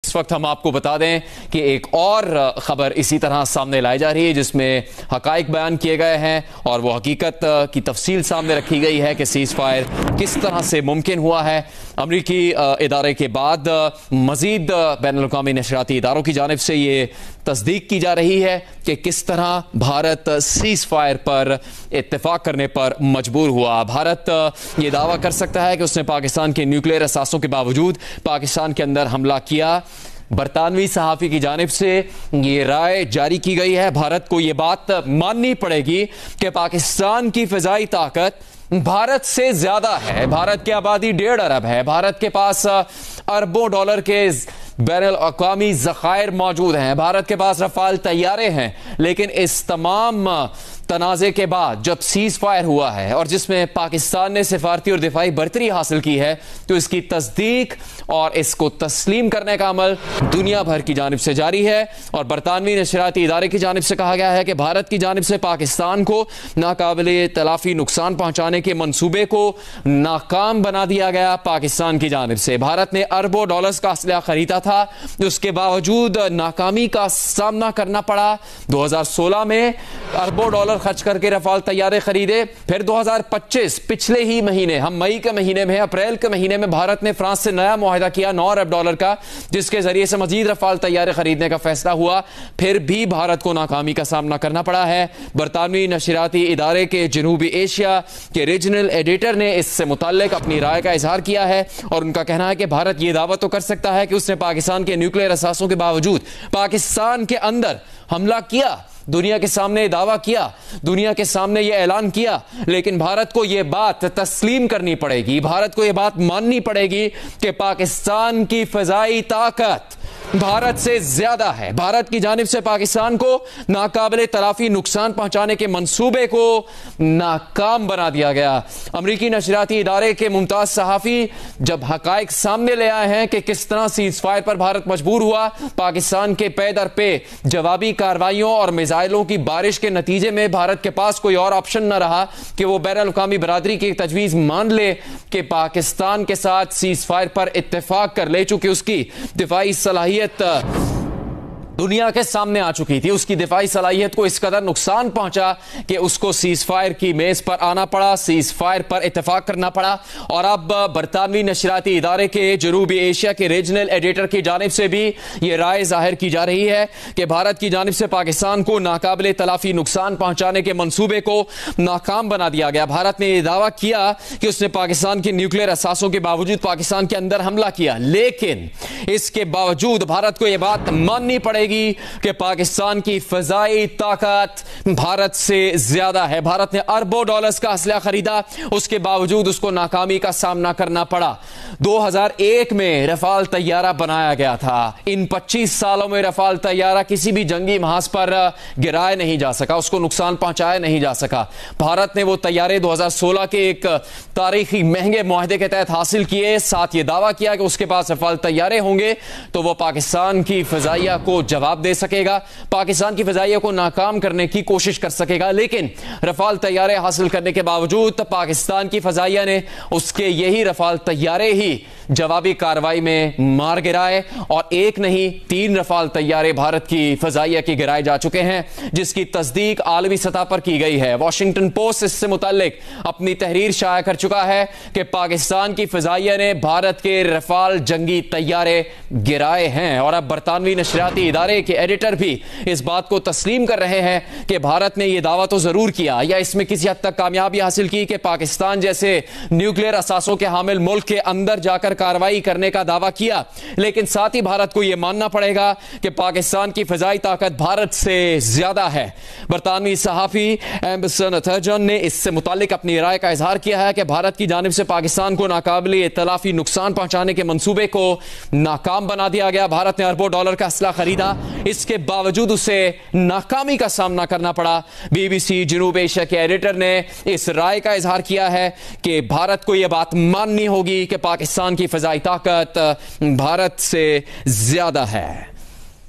इस वक्त हम आपको बता दें कि एक और खबर इसी तरह सामने लाई जा रही है जिसमें हकाइक बयान किए गए हैं और वो हकीकत की तफसील सामने रखी गई है कि सीज फायर किस तरह से मुमकिन हुआ है। अमरीकी इदारे के बाद मजीद बैनुल-अक़वामी नशरियाती इदारों की जानिब से ये तस्दीक की जा रही है कि किस तरह भारत सीज फायर पर इत्तेफाक करने पर मजबूर हुआ। भारत ये दावा कर सकता है कि उसने पाकिस्तान के न्यूक्लियर असासों के बावजूद पाकिस्तान के अंदर हमला किया। बरतानवी सहाफ़ी की जानिब से ये राय जारी की गई है। भारत को ये बात माननी पड़ेगी कि पाकिस्तान की फ़िज़ाई ताकत भारत से ज्यादा है। भारत की आबादी 1.5 अरब है। भारत के पास अरबों डॉलर के बैनुल-अक़वामी ज़ख़ायर मौजूद हैं। भारत के पास रफ़ाल तैयारे हैं। लेकिन इस तमाम तनाज़े के बाद जब सीज़ फायर हुआ है और जिसमें पाकिस्तान ने सिफारती और दिफाई बरतरी हासिल की है तो इसकी तस्दीक और इसको तस्लीम करने का अमल दुनिया भर की जानिब से जारी है। और बरतानवी नशरियाती इदारे की जानिब से कहा गया है कि भारत की जानिब से पाकिस्तान को नाकाबिले तलाफी नुकसान पहुंचाने के मंसूबे को नाकाम बना दिया गया। पाकिस्तान की जानिब से भारत ने अरबों डॉलर्स का असलहा खरीदा था, उसके बावजूद नाकामी का सामना करना पड़ा। 2016 में अरबों डॉलर खर्च करके रफाल तैयारे खरीदे। फिर 2025 पिछले ही महीने, हम मई के महीने में, अप्रैल के महीने में भारत ने फ्रांस से नया मुआहिदा किया 9 अरब डॉलर का, जिसके जरिए से मजीद रफाल तैयारे खरीदने का फैसला हुआ। फिर भी भारत को नाकामी का सामना करना पड़ा है। बरतानवी नशरियाती इदारे के जनूबी एशिया के रीजनल एडिटर ने इससे मुताल्लिक अपनी राय का इजहार किया है और उनका कहना है कि भारत यह दावा तो कर सकता है कि उसने पाकिस्तान के न्यूक्लियर असासों के बावजूद पाकिस्तान के अंदर हमला किया, दुनिया के सामने दावा किया, दुनिया के सामने यह ऐलान किया। लेकिन भारत को यह बात तस्लीम करनी पड़ेगी, भारत को यह बात माननी पड़ेगी कि पाकिस्तान की फ़िज़ाई ताकत भारत से ज्यादा है। भारत की जानिब से पाकिस्तान को नाकाबिले तलाफी नुकसान पहुंचाने के मंसूबे को नाकाम बना दिया गया। अमरीकी नशरियाती इदारे के मुमताज सहाफ़ी जब हकाइक सामने ले आए हैं कि किस तरह सीज फायर पर भारत मजबूर हुआ, पाकिस्तान के पे दर पे जवाबी कार्रवाइयों और मिसाइलों की बारिश के नतीजे में भारत के पास कोई और ऑप्शन न रहा कि वो बैनुल-अक़वामी बरादरी की तजवीज़ मान ले कि पाकिस्तान के साथ सीज फायर पर इत्तेफाक कर ले, चूंकि उसकी दिफाई सलाहियत दुनिया के सामने आ चुकी थी। उसकी दिफाई सलाहियत को इस कदर नुकसान पहुंचा कि उसको सीज फायर की मेज पर आना पड़ा, सीज फायर पर इत्तेफाक करना पड़ा। और अब बरतानवी नशरियाती इदारे के जनूबी एशिया के रीजनल एडिटर की जानिब से भी यह राय जाहिर की जा रही है कि भारत की जानिब से पाकिस्तान को नाकाबिले तलाफी नुकसान पहुंचाने के मंसूबे को नाकाम बना दिया गया। भारत ने यह दावा किया कि उसने पाकिस्तान के न्यूक्लियर असासों के बावजूद पाकिस्तान के अंदर हमला किया, लेकिन इसके बावजूद भारत को यह बात माननी पड़ेगी कि पाकिस्तान की फ़िज़ाई ताकत भारत से ज्यादा है। भारत ने अरबों डॉलर्स का असलहा खरीदा, उसके बावजूद उसको नाकामी का सामना करना पड़ा। 2001 में रफाल तैयारा बनाया गया था। इन 25 सालों में रफाल तैयारा किसी भी जंगी महाज पर गिराया नहीं जा सका, उसको नुकसान पहुंचाया नहीं जा सका। भारत ने वो तैयारे 2016 के एक तारीखी महंगे मुआहदे के तहत हासिल किए, साथ ये दावा किया कि उसके पास रफाल तैयारे होंगे तो वो पाकिस्तान की फ़िज़ाइया को जवाब दे सकेगा, पाकिस्तान की फ़िज़ाइया को नाकाम करने की कोशिश कर सकेगा। लेकिन रफाल तैयारे हासिल करने के बावजूद पाकिस्तान की फ़िज़ाइया ने उसके यही रफाल तैयारे ही जवाबी कार्रवाई में मार गिराए और एक नहीं 3 रफाल तैयारे भारत की फ़िज़ाइया की गिराए जा चुके हैं, जिसकी तस्दीक आलमी सतह पर की गई है। वॉशिंगटन पोस्ट इससे मुताल्लिक अपनी तहरीर शाया कर चुका है कि पाकिस्तान की फ़िज़ाइया ने भारत के रफाल जंगी तैयारे गिराए हैं। और अब बरतानवी नशरियाती इदारे के एडिटर भी इस बात को तस्लीम कर रहे हैं कि भारत ने यह दावा तो जरूर किया या इसमें किसी हद तक कामयाबी हासिल की कि पाकिस्तान जैसे न्यूक्लियर असासों के हामिल मुल्क के अंदर जाकर कार्रवाई करने का दावा किया, लेकिन साथ ही भारत को यह मानना पड़ेगा कि पाकिस्तान की फ़िज़ाई ताकत भारत से ज्यादा है। बरतानवी सहाफ़ी एम्बसन अथरजन ने इससे मुताल्लिक अपनी राय का इजहार किया है कि भारत की जानिब से पाकिस्तान को नाकाबिले तलाफी नुकसान पहुंचाने के मंसूबे को नाकाम बना दिया गया। भारत ने अरबों डॉलर का असलहा खरीदा, इसके बावजूद उसे नाकामी का सामना करना पड़ा। BBC जनूब एशिया के एडिटर ने इस राय का इजहार किया है कि भारत को यह बात माननी होगी कि पाकिस्तान की फ़िज़ाई ताकत भारत से ज्यादा है।